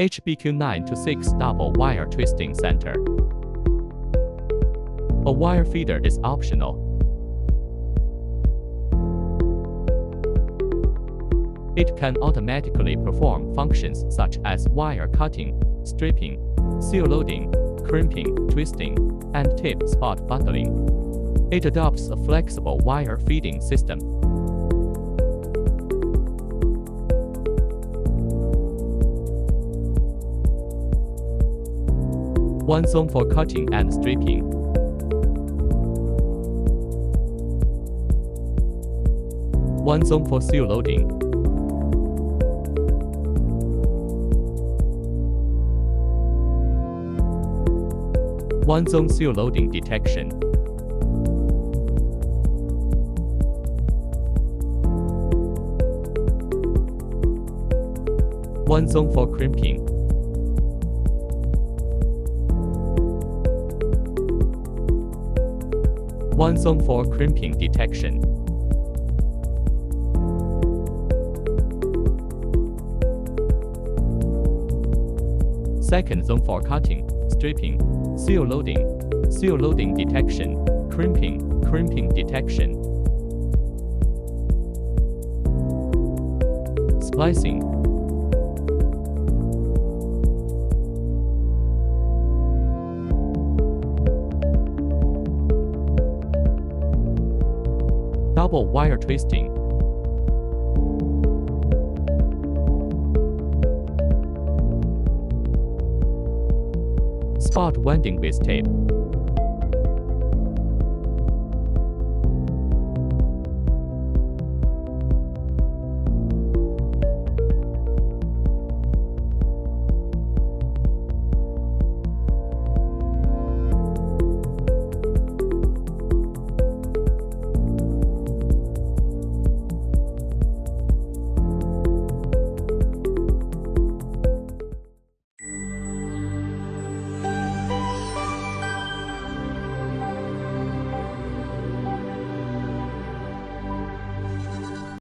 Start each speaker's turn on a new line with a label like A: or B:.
A: HBQ-926 Double-Wire Twisting Center. A wire feeder is optional. It can automatically perform functions such as wire cutting, stripping, seal loading, crimping, twisting, and tip spot bundling. It adopts a flexible wire feeding system. One zone for cutting and stripping. One zone for seal loading. One zone seal loading detection. One zone for crimping. One zone for crimping detection. Second zone for cutting, stripping, seal loading detection, crimping detection. Splicing. Double wire twisting. Spot winding with tape.